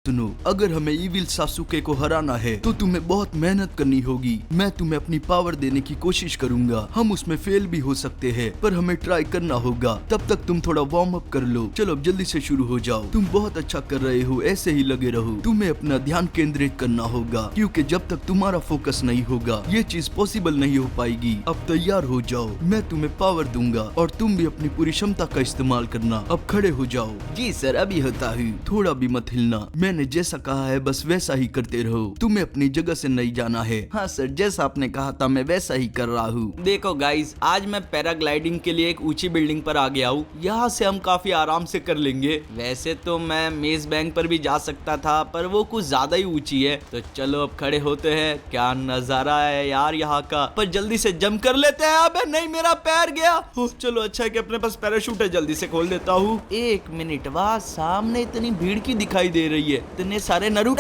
सुनो, अगर हमें इविल सासुके को हराना है तो तुम्हें बहुत मेहनत करनी होगी। मैं तुम्हें अपनी पावर देने की कोशिश करूंगा। हम उसमें फेल भी हो सकते हैं, पर हमें ट्राई करना होगा। तब तक तुम थोड़ा वार्म अप कर लो। चलो अब जल्दी से शुरू हो जाओ। तुम बहुत अच्छा कर रहे हो, ऐसे ही लगे रहो। तुम्हें अपना ध्यान केंद्रित करना होगा, क्योंकि जब तक तुम्हारा फोकस नहीं होगा ये चीज पॉसिबल नहीं हो पाएगी। अब तैयार हो जाओ, मैं तुम्हें पावर दूंगा और तुम भी अपनी पूरी क्षमता का इस्तेमाल करना। अब खड़े हो जाओ। जी सर, अभी होता हूँ। थोड़ा भी मत हिलना, मैंने जैसा कहा है बस वैसा ही करते रहो। तुम्हें अपनी जगह से नहीं जाना है। हाँ सर, जैसा आपने कहा था मैं वैसा ही कर रहा हूँ। देखो गाइस, आज मैं पैराग्लाइडिंग के लिए एक ऊंची बिल्डिंग पर आ गया हूँ। यहाँ से हम काफी आराम से कर लेंगे। वैसे तो मैं मेज बैंक पर भी जा सकता था, पर वो कुछ ज्यादा ही ऊंची है। तो चलो अब खड़े होते हैं। क्या नजारा है यार यहाँ का। पर जल्दी से जंप कर लेते हैं। अबे नहीं, मेरा पैर गया। चलो अच्छा है कि अपने पास पैराशूट है, जल्दी से खोल देता हूँ। एक मिनट, वहाँ सामने इतनी भीड़ की दिखाई दे रही है। इतने सारे नरूटो।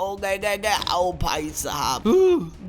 ओ गए आओ भाई साहब।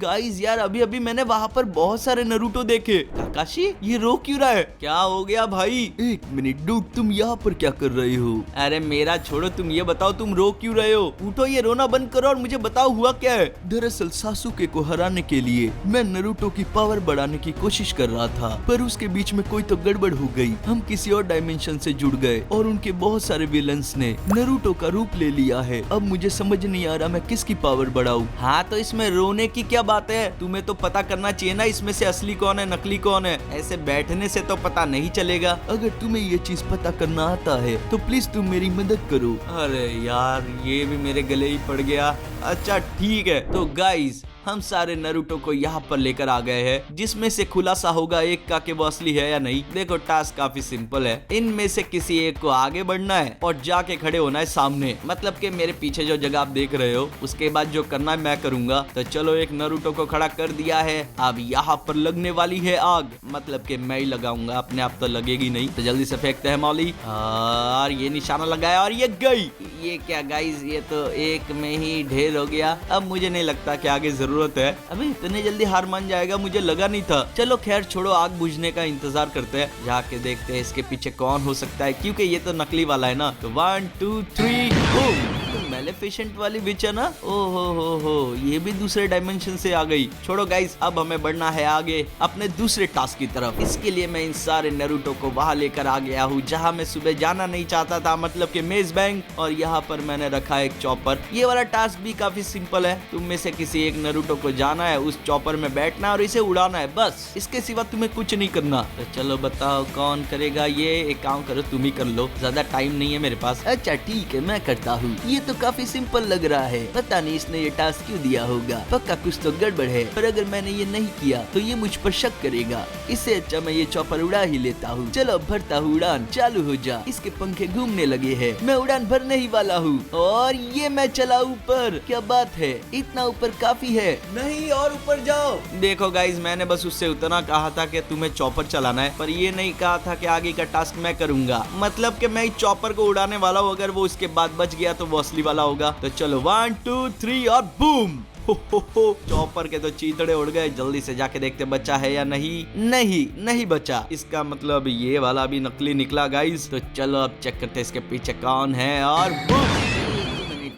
गाइस यार, अभी अभी मैंने वहाँ पर बहुत सारे नरूटो देखे। काकाशी, ये रो क्यों रहा है? क्या हो गया भाई? एक मिनट डूड, तुम यहाँ पर क्या कर रहे हो? अरे मेरा छोड़ो, तुम ये बताओ तुम रो क्यों रहे हो? उठो, ये रोना बंद करो और मुझे बताओ हुआ क्या है। दरअसल सासुके को हराने के लिए मैं नरूटो की पावर बढ़ाने की कोशिश कर रहा था, पर उसके बीच में कोई तो गड़बड़ हो गई। हम किसी और डायमेंशन से जुड़ गए और उनके बहुत सारे विलन्स ने नरूटो का रूप ले लिया है। अब मुझे समझ नहीं आ रहा मैं किसकी पावर बढ़ाऊं। हाँ तो इसमें रोने की क्या बात है? तुम्हें तो पता करना चाहिए ना इसमें से असली कौन है नकली कौन है। ऐसे बैठने से तो पता नहीं चलेगा। अगर तुम्हें ये चीज पता करना आता है तो प्लीज तुम मेरी मदद करो। अरे यार, ये भी मेरे गले ही पड़ गया। अच्छा ठीक है, तो गाइस हम सारे नरूटो को यहाँ पर लेकर आ गए हैं, जिसमें से खुलासा होगा एक का कि वो असली है या नहीं। देखो टास्क काफी सिंपल है। इनमें से किसी एक को आगे बढ़ना है और जाके खड़े होना है सामने, मतलब कि मेरे पीछे जो जगह आप देख रहे हो। उसके बाद जो करना है मैं करूंगा। तो चलो, एक नरूटो को खड़ा कर दिया है। अब यहाँ पर लगने वाली है आग, मतलब कि मैं ही लगाऊंगा, अपने आप तो लगेगी नहीं। तो जल्दी से फेंकते हैं मौली। और ये निशाना लगाया और ये गई। ये क्या गाइस, ये तो एक में ही ढेर हो गया। अब मुझे नहीं लगता कि आगे जरूरत है। अबे इतने जल्दी हार मान जाएगा, मुझे लगा नहीं था। चलो खैर छोड़ो, आग बुझने का इंतजार करते हैं। जाके देखते हैं इसके पीछे कौन हो सकता है, क्योंकि ये तो नकली वाला है ना। तो 1 2 3 मैलेफिसेंट वाली विच है ना। ओ हो, ये भी दूसरे डायमेंशन से आ गई। छोड़ो गाइस, अब हमें बढ़ना है आगे अपने दूसरे टास्क की तरफ। इसके लिए मैं इन सारे नरूटो को वहां लेकर आ गया हूँ जहां मैं सुबह जाना नहीं चाहता था, मतलब कि मेज बैंक। और यहाँ पर मैंने रखा है एक चॉपर। ये वाला टास्क भी काफी सिंपल है। तुम में से किसी एक नरूटो को जाना है, उस चॉपर में बैठना और इसे उड़ाना है, बस। इसके सिवा तुम्हें कुछ नहीं करना। तो चलो बताओ कौन करेगा ये। एक काम करो, तुम ही कर लो, ज्यादा टाइम नहीं है मेरे पास। अच्छा ठीक है, मैं करता हूँ। ये तो काफी सिंपल लग रहा है। पता नहीं इसने ये टास्क क्यों दिया होगा, पक्का कुछ तो गड़बड़ है। पर अगर मैंने ये नहीं किया तो ये मुझ पर शक करेगा। इससे अच्छा मैं ये चॉपर उड़ा ही लेता हूँ। चलो भरता हूँ उड़ान, चालू हो जा। इसके पंखे घूमने लगे हैं, मैं उड़ान भरने ही वाला हूँ। और ये मैं चला ऊपर। क्या बात है, इतना ऊपर काफी है। नहीं, और ऊपर जाओ। देखो गाइस, मैंने बस उससे उतना कहा था कि तुम्हें चॉपर चलाना है, पर ये नहीं कहा था कि आगे का टास्क मैं करूंगा। मतलब कि मैं चॉपर को उड़ाने वाला हूँ, अगर वो उसके बाद बच गया तो वो असली वाला होगा। तो चलो 1 2 3 और बूम। चॉपर के तो चीतड़े उड़ गए। जल्दी से जाके देखते बचा है या नहीं। नहीं बचा। इसका मतलब ये वाला भी नकली निकला गाइस। तो चलो अब चेक करते इसके पीछे कौन है। और बूम,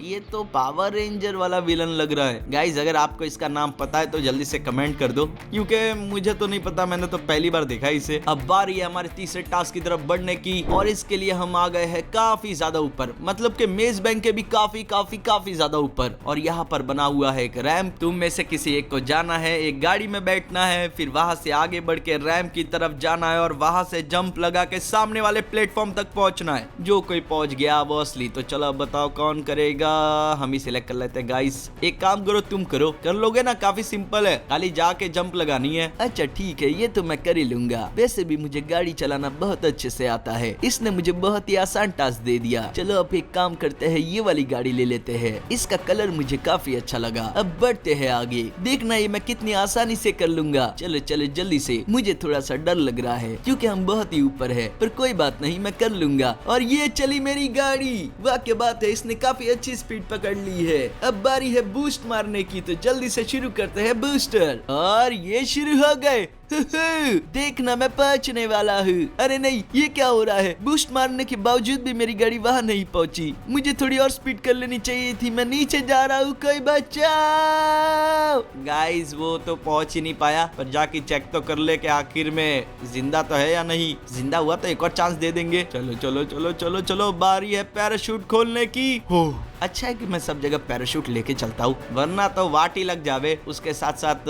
ये तो पावर रेंजर वाला विलन लग रहा है। गाइज अगर आपको इसका नाम पता है तो जल्दी से कमेंट कर दो, क्योंकि मुझे तो नहीं पता, मैंने तो पहली बार देखा इसे। अब बारी है हमारे तीसरे टास्क की तरफ बढ़ने की, और इसके लिए हम आ गए हैं काफी ज्यादा ऊपर, मतलब कि मेज बैंक के भी काफी ज्यादा ऊपर। और यहाँ पर बना हुआ है एक रैंप। तुम में से किसी एक को जाना है, एक गाड़ी में बैठना है, फिर वहां से आगे बढ़ के रैंप की तरफ जाना है और वहां से जंप लगा के सामने वाले प्लेटफॉर्म तक पहुंचना है। जो कोई पहुंच गया वो असली। तो चलो बताओ कौन करेगा। हम ही सिलेक्ट कर लेते हैं गाइस। एक काम करो, तुम करो, कर लोगे ना? काफी सिंपल है, खाली जाके जंप लगानी है। अच्छा ठीक है, ये तो मैं कर ही लूंगा। वैसे भी मुझे गाड़ी चलाना बहुत अच्छे से आता है। इसने मुझे बहुत ही आसान टास्क दे दिया। चलो अब एक काम करते हैं, ये वाली गाड़ी ले लेते हैं। इसका कलर मुझे काफी अच्छा लगा। अब बढ़ते हैं आगे, देखना ये मैं कितनी आसानी से कर लूंगा। चलो चलो जल्दी से। मुझे थोड़ा सा डर लग रहा है क्योंकि हम बहुत ही ऊपर है, पर कोई बात नहीं, मैं कर लूंगा। और ये चली मेरी गाड़ी। वाह क्या बात है, इसने काफी अच्छी स्पीड पकड़ ली है। अब बारी है बूस्ट मारने की, तो जल्दी से शुरू करते हैं बूस्टर। और ये शुरू हो गए। देखना मैं पहुंचने वाला हूँ। अरे नहीं, ये क्या हो रहा है? बूस्ट मारने के बावजूद भी मेरी गाड़ी वहाँ नहीं पहुंची। मुझे थोड़ी और स्पीड कर लेनी चाहिए थी। मैं नीचे जा रहा हूँ, कोई बचाओ। गाइस वो तो पहुंच ही नहीं पाया, पर जाके चेक तो कर ले कि आखिर में जिंदा तो है या नहीं। जिंदा हुआ तो एक और चांस दे देंगे। चलो चलो चलो चलो चलो, बारी है पैराशूट खोलने की। हो अच्छा है कि मैं सब जगह पैराशूट लेके चलता हूँ, वरना तो वाट ही लग जावे। उसके साथ साथ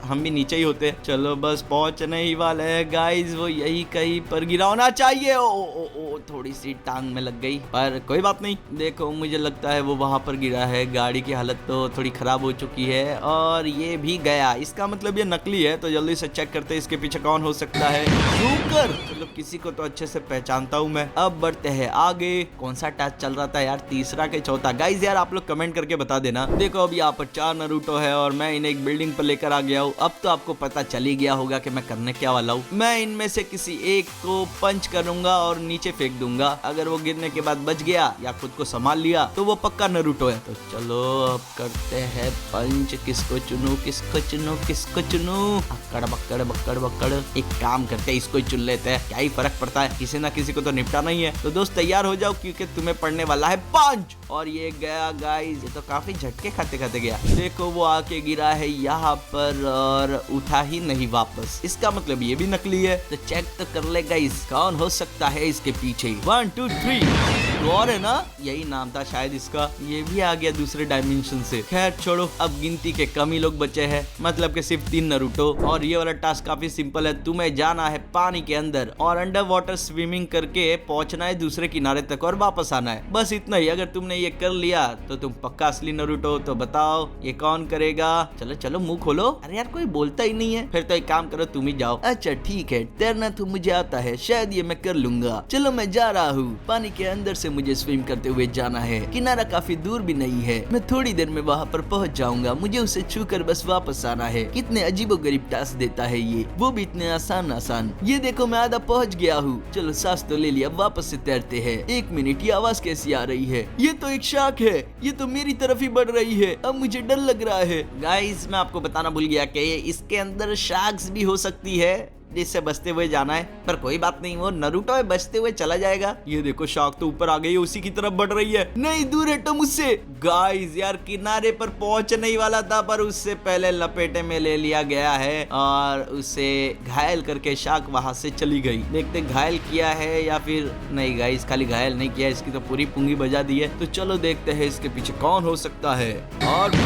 हम भी नीचे ही होते। चलो बस पहुंचने ही वाले हैं गाइस। वो यही कहीं पर गिरा होना चाहिए। ओ थोड़ी सी टांग में लग गई, पर कोई बात नहीं। देखो मुझे लगता है वो वहां पर गिरा है। गाड़ी की हालत तो थोड़ी खराब हो चुकी है और ये भी गया। इसका मतलब ये नकली है, तो जल्दी से चेक करते हैं इसके पीछे कौन हो सकता है। जोकर, चलो किसी को तो अच्छे से पहचानता हूँ मैं। अब बढ़ते हैं आगे। कौन सा टास्क चल रहा था यार, तीसरा के चौथा? गाइस यार आप लोग कमेंट करके बता देना। देखो अब यहाँ पर 4 नरूटो है और मैं इन्हें एक बिल्डिंग पर लेकर आ गया हूँ। अब तो आपको पता चल ही गया होगा कि मैं करने क्या वाला हूँ। मैं इनमें से किसी एक को पंच करूंगा और नीचे फेंक दूंगा। अगर वो गिरने के बाद बच गया या खुद को संभाल लिया तो वो पक्का नरूटो है। तो चलो अब करते हैं पंच। किसको चुनूं, किसको चुनूं, किसको चुनूं? अक्कड़ बक्कड़ बक्कड़ बक्कड़। एक काम करते हैं, इसको ही चुन लेते हैं। क्या ही फर्क पड़ता है, किसी ना किसी को तो निपटाना ही है। तो दोस्त तैयार हो जाओ क्योंकि तुम्हें पड़ने वाला है पंच। और ये गया गाइस, ये तो काफी झटके खाते खाते गया। देखो वो आके गिरा है यहाँ पर और उठा ही नहीं वापस। इसका मतलब ये भी नकली है। तो चेक तो कर ले गाइस, कौन हो सकता है इसके पीछे। 1 2 3 तो और है ना, यही नाम था शायद इसका। ये भी आ गया दूसरे डायमेंशन से। खैर छोड़ो, अब गिनती के कम ही लोग बचे हैं, मतलब कि सिर्फ 3 नरूटो। और ये वाला टास्क काफी सिंपल है। तुम्हें जाना है पानी के अंदर और अंडर वाटर स्विमिंग करके पहुंचना है दूसरे किनारे तक और वापस आना है। बस इतना ही। अगर तुमने ये कर लिया तो तुम पक्का असली नरूटो। तो बताओ ये कौन करेगा? चलो चलो मुंह खोलो। अरे यार कोई बोलता ही नहीं है। फिर तो एक काम करो, तुम ही जाओ। अच्छा ठीक है, तैरना तो मुझे आता है, शायद ये मैं कर लूंगा। चलो मैं जा रहा हूँ। पानी के अंदर से मुझे स्विम करते हुए जाना है। किनारा काफी दूर भी नहीं है, मैं थोड़ी देर में वहाँ पर पहुँच जाऊंगा। मुझे उसे छू कर बस वापस आना है। कितने अजीबोगरीब टास्क देता है ये, वो भी इतने आसान आसान। ये देखो मैं आधा पहुँच गया हूँ। चलो सांस तो ले लिया, वापस से तैरते हैं। 1 मिनट, ये आवाज कैसी आ रही है? ये तो एक शार्क है, ये तो मेरी तरफ ही बढ़ रही है। अब मुझे डर लग रहा है। गाइस मैं आपको बताना भूल गया कि इसके अंदर शार्क्स भी हो सकती है जिससे बचते हुए जाना है। पर कोई बात नहीं, वो नरूटो है, बचते हुए चला जाएगा। ये देखो शार्क तो ऊपर आ गई है, उसी की तरफ बढ़ रही है। नहीं दूर हटो मुझसे। गाइस यार किनारे पर पहुंचने ही वाला था, पर उससे पहले लपेटे में ले लिया गया है और उसे घायल करके शार्क वहां से चली गई। देखते घायल किया है या फिर नहीं। गाइस खाली घायल नहीं किया, इसकी तो पूरी पुंगी बजा दी है। तो चलो देखते हैं इसके पीछे कौन हो सकता है। और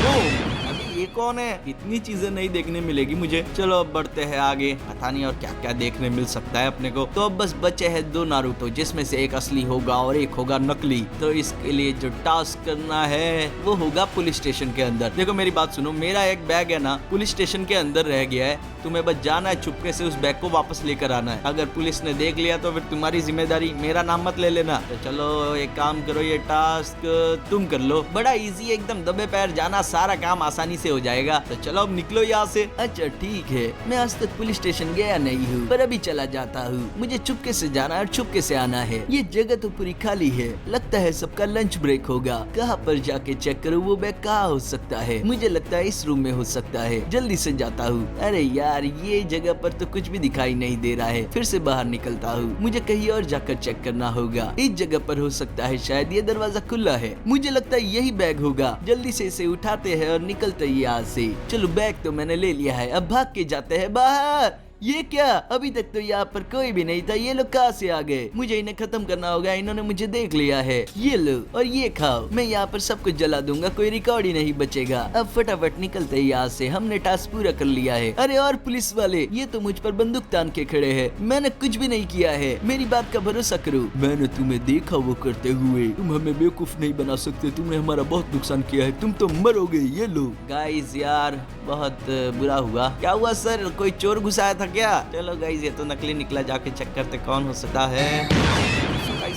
ये कौन है? इतनी चीजें नहीं देखने मिलेगी मुझे। चलो अब बढ़ते हैं आगे, पता नहीं और क्या क्या देखने मिल सकता है अपने को। तो अब बस बचे हैं 2 नारुतो, जिसमें से एक असली होगा और एक होगा नकली। तो इसके लिए जो टास्क करना है वो होगा पुलिस स्टेशन के अंदर। देखो मेरी बात सुनो, मेरा एक बैग है ना पुलिस स्टेशन के अंदर रह गया है। तुम्हें बस जाना है, चुपके से उस बैग को वापस लेकर आना है। अगर पुलिस ने देख लिया तो फिर तुम्हारी जिम्मेदारी, मेरा नाम मत ले लेना। तो चलो एक काम करो, ये टास्क तुम कर लो। बड़ा इजी है एकदम, दबे पैर जाना, सारा काम आसानी से हो जाएगा। तो चलो अब निकलो यहाँ से। अच्छा ठीक है, मैं आज तक पुलिस स्टेशन गया नहीं हूँ, पर अभी चला जाता हूँ। मुझे चुपके से जाना और चुपके से आना है। ये जगह तो पूरी खाली है, लगता है सबका लंच ब्रेक होगा। कहाँ पर जाके चेक करूँ वो बैग कहाँ हो सकता है? मुझे लगता है इस रूम में हो सकता है। जल्दी से जाता हूँ। अरे यार ये जगह पर तो कुछ भी दिखाई नहीं दे रहा है। फिर से बाहर निकलता हूँ, मुझे कहीं और जाकर चेक करना होगा। इस जगह पर हो सकता है, शायद ये दरवाजा खुला है। मुझे लगता है यही बैग होगा। जल्दी से इसे उठाते हैं और निकलते हैं यहाँ से। चलो बैग तो मैंने ले लिया है, अब भाग के जाते हैं बाहर। ये क्या, अभी तक तो यहाँ पर कोई भी नहीं था। ये लोग कहाँ से आ गए? मुझे इन्हें खत्म करना होगा, इन्होंने मुझे देख लिया है। ये लो और ये खाओ, मैं यहाँ पर सब कुछ जला दूंगा, कोई रिकॉर्ड ही नहीं बचेगा। अब फटाफट निकलते हैं यहाँ से, हमने टास्क पूरा कर लिया है। अरे और पुलिस वाले, ये तो मुझ पर बंदूक तान के खड़े हैं। मैंने कुछ भी नहीं किया है, मेरी बात का भरोसा करो। मैंने तुम्हें देखा वो करते हुए, तुम हमें बेवकूफ नहीं बना सकते। तुमने हमारा बहुत नुकसान किया है, तुम तो मरोगे। ये लो। गाइस यार बहुत बुरा हुआ। क्या हुआ सर, कोई चोर घुसाया था क्या? चलो गाइस ये तो नकली निकला, जाके चेक करते कौन हो सकता है।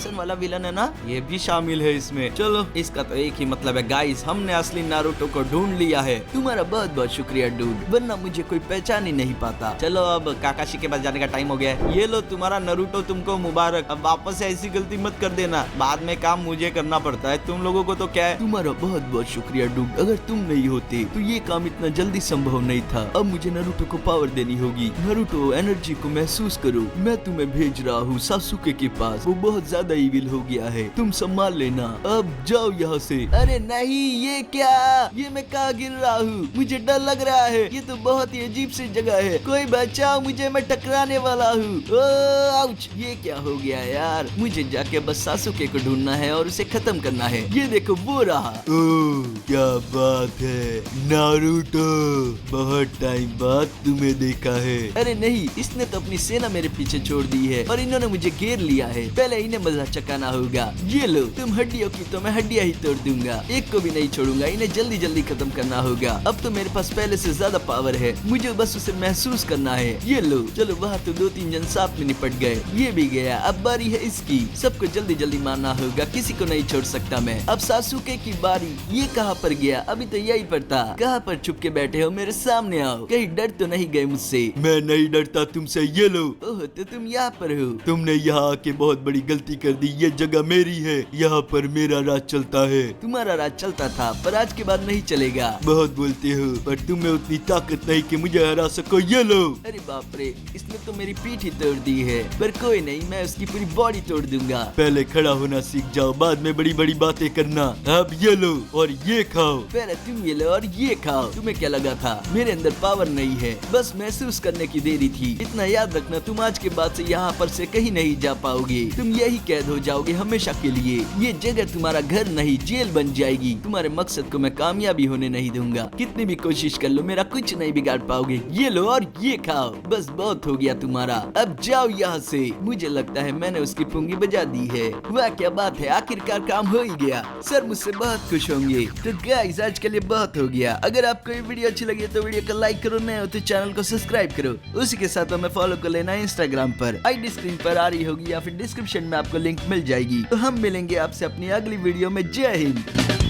एक्शन वाला विलन है ना, ये भी शामिल है इसमें। चलो इसका तो एक ही मतलब है गाइस, हमने असली नारुतो को ढूंढ लिया है। तुम्हारा बहुत बहुत शुक्रिया डूड, वरना मुझे कोई पहचान ही नहीं पाता। चलो अब काकाशी के पास जाने का टाइम हो गया है। ये लो तुम्हारा नारुतो, तुमको मुबारक। अब वापस से ऐसी गलती मत कर देना, बाद में काम मुझे करना पड़ता है, तुम लोगों को तो क्या है। तुम्हारा बहुत बहुत शुक्रिया डूड, अगर तुम नहीं होते तो ये काम इतना जल्दी संभव नहीं था। अब मुझे नारुतो को पावर देनी होगी। नारुतो एनर्जी को महसूस करो, मैं तुम्हें भेज रहा हूँ सासुके के पास, वो बहुत ज्यादा इविल हो गया है, तुम संभाल लेना। अब जाओ यहाँ से। अरे नहीं, ये क्या, ये मैं कहाँ गिर रहा हूँ, मुझे डर लग रहा है, ये तो बहुत ही अजीब सी जगह है, कोई बचाओ मुझे, मैं टकराने वाला हूँ। आउच, ये क्या हो गया यार, मुझे जाके बस सासुके को ढूंढना है और उसे खत्म करना है। ये देखो वो रहा। ओह क्या बात है नारुतो, बहुत टाइम बाद तुम्हें देखा है। अरे नहीं, इसने तो अपनी सेना मेरे पीछे छोड़ दी है और इन्होंने मुझे घेर लिया है, पहले इन्हें मजा चकाना होगा। ये लो, तुम हड्डियों की तो मैं हड्डियां ही तोड़ दूंगा, एक को भी नहीं छोड़ूंगा, इन्हें जल्दी जल्दी खत्म करना होगा। अब तो मेरे पास पहले से ज्यादा पावर है, मुझे बस उसे महसूस करना है। ये लो, चलो वहाँ तो 2-3 जन साथ में निपट गए, ये भी गया, अब बारी है इसकी। सबको जल्दी जल्दी मारना होगा, किसी को नहीं छोड़ सकता मैं। अब सासुके की बारी, ये कहाँ पर गया, अभी तो यही पर था। कहाँ पर छुप के बैठे हो, मेरे सामने आओ, कहीं डर तो नहीं गए मुझसे। मैं नहीं डरता तुमसे। ये लो। ओह तो तुम यहाँ पर हो। तुमने यहाँ आके बहुत बड़ी गलती कर दी, ये जगह मेरी है, यहाँ पर मेरा राज चलता है। तुम्हारा राज चलता था पर आज के बाद नहीं चलेगा। बहुत बोलते हो, पर तुम्हें उतनी ताकत नहीं कि मुझे हरा सको। ये लो। अरे बाप रे, इसने तो मेरी पीठ ही तोड़ दी है, पर कोई नहीं, मैं उसकी पूरी बॉडी तोड़ दूंगा। पहले खड़ा होना सीख जाओ, बाद में बड़ी बड़ी बातें करना। अब ये लो और ये खाओ। पहले तुम ये लो और ये खाओ। तुम्हें क्या लगा था मेरे अंदर पावर नहीं है, बस महसूस करने की देरी थी। इतना याद रखना, तुम आज के बाद से यहाँ पर से कहीं नहीं जा पाओगे, तुम यही कैद हो जाओगे हमेशा के लिए। ये जगह तुम्हारा घर नहीं जेल बन जाएगी। तुम्हारे मकसद को मैं कामयाबी होने नहीं दूंगा, कितनी भी कोशिश कर लो मेरा कुछ नहीं बिगाड़ पाओगे। ये लो और ये खाओ, बस बहुत हो गया तुम्हारा, अब जाओ यहाँ से। मुझे लगता है मैंने उसकी पुंगी बजा दी है। वाह क्या बात है, आखिरकार काम हो ही गया। सर मुझसे बहुत खुश होंगे। तो गाइस आज के लिए बहुत हो गया। अगर आपको ये वीडियो अच्छी लगी तो वीडियो को लाइक करो, नए हो तो चैनल को सब्सक्राइब करो। उसी के साथ हमें फॉलो कर लेना इंस्टाग्राम पर, आईडी स्क्रीन पर आ रही होगी या फिर डिस्क्रिप्शन में आपको लिंक मिल जाएगी। तो हम मिलेंगे आपसे अपनी अगली वीडियो में। जय हिंद।